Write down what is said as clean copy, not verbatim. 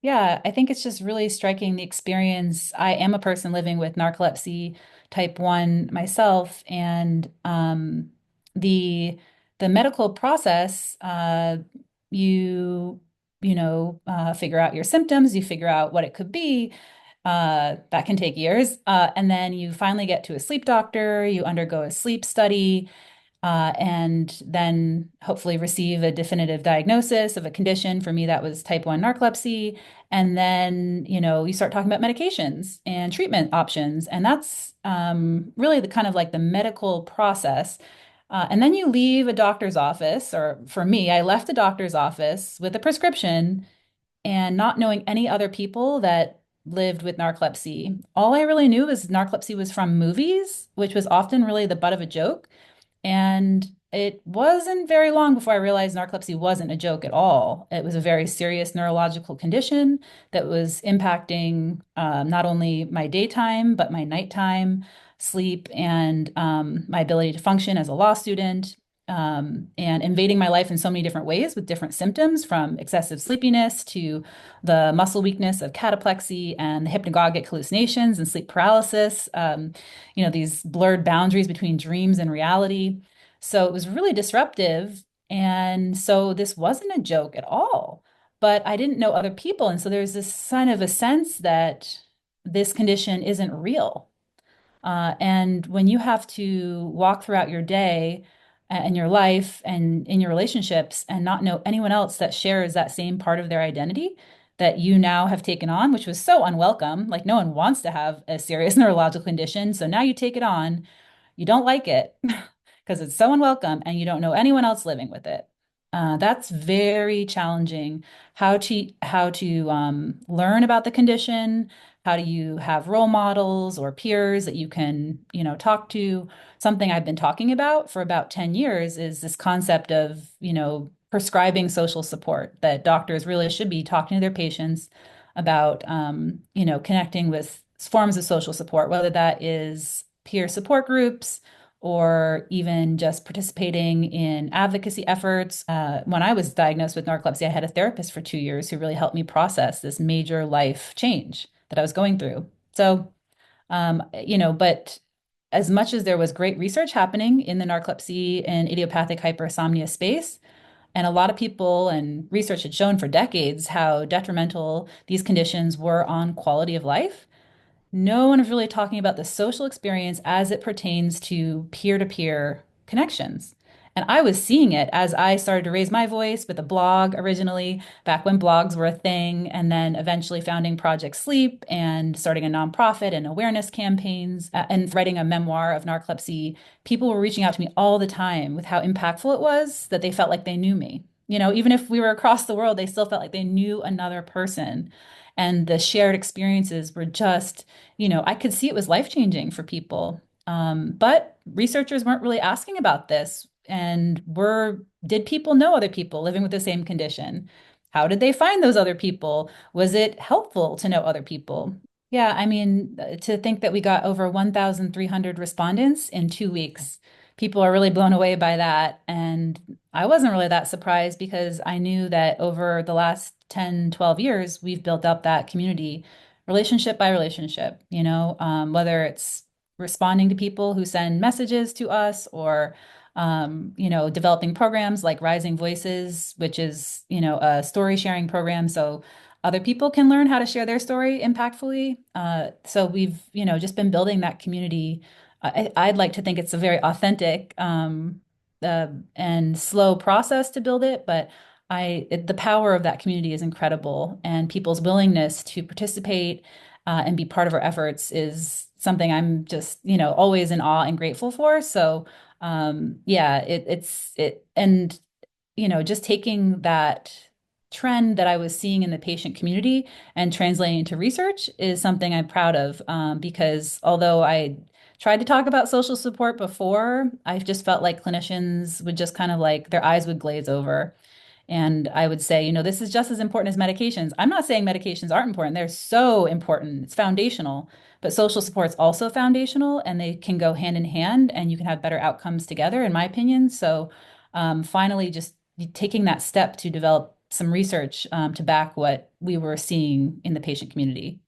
Yeah, I think it's just really striking the experience. I am a person living with narcolepsy type 1 myself, and the the medical process, you figure out your symptoms, you figure out what it could be. That can take years. And then you finally get to a sleep doctor, you undergo a sleep study, and then hopefully receive a definitive diagnosis of a condition. For me, that was type 1 narcolepsy. And then, you start talking about medications and treatment options. And that's really the kind of like the medical process. And then you leave a doctor's office, or for me, I left the doctor's office with a prescription and not knowing any other people that lived with narcolepsy. All I really knew was narcolepsy was from movies, which was often really the butt of a joke. And it wasn't very long before I realized narcolepsy wasn't a joke at all. It was a very serious neurological condition that was impacting not only my daytime, but my nighttime sleep and my ability to function as a law student, and invading my life in so many different ways with different symptoms, from excessive sleepiness to the muscle weakness of cataplexy and the hypnagogic hallucinations and sleep paralysis. These blurred boundaries between dreams and reality. So it was really disruptive. And so this wasn't a joke at all. But I didn't know other people. And so there's this kind of a sense that this condition isn't real. And when you have to walk throughout your day and your life and in your relationships and not know anyone else that shares that same part of their identity that you now have taken on, which was so unwelcome, like no one wants to have a serious neurological condition. So now you take it on, you don't like it because it's so unwelcome and you don't know anyone else living with it. That's very challenging. How to learn about the condition? How do you have role models or peers that you can, talk to? Something I've been talking about for about 10 years is this concept of, prescribing social support, that doctors really should be talking to their patients about, connecting with forms of social support, whether that is peer support groups or even just participating in advocacy efforts. When I was diagnosed with narcolepsy, I had a therapist for 2 years who really helped me process this major life change that I was going through. So, but as much as there was great research happening in the narcolepsy and idiopathic hypersomnia space, and a lot of people and research had shown for decades how detrimental these conditions were on quality of life, no one is really talking about the social experience as it pertains to peer-to-peer connections. And I was seeing it as I started to raise my voice with a blog originally, back when blogs were a thing, and then eventually founding Project Sleep and starting a nonprofit and awareness campaigns, and writing a memoir of narcolepsy. People were reaching out to me all the time with how impactful it was, that they felt like they knew me. Even if we were across the world, they still felt like they knew another person. And the shared experiences were just, I could see it was life-changing for people. But researchers weren't really asking about this. And did people know other people living with the same condition? How did they find those other people? Was it helpful to know other people? Yeah, I mean, to think that we got over 1,300 respondents in 2 weeks, people are really blown away by that. And I wasn't really that surprised because I knew that over the last 10, 12 years, we've built up that community relationship by relationship, whether it's responding to people who send messages to us or, developing programs like Rising Voices, which is, a story sharing program. So other people can learn how to share their story impactfully. So we've, just been building that community. I'd like to think it's a very authentic and slow process to build it, but the power of that community is incredible, and people's willingness to participate and be part of our efforts is something I'm just, always in awe and grateful for. So, yeah, and just taking that trend that I was seeing in the patient community and translating into research is something I'm proud of, because although I tried to talk about social support before, I just felt like clinicians would just kind of like their eyes would glaze over. And I would say, this is just as important as medications. I'm not saying medications aren't important. They're so important. It's foundational. But social support's also foundational, and they can go hand in hand, and you can have better outcomes together, in my opinion. So finally, just taking that step to develop some research to back what we were seeing in the patient community.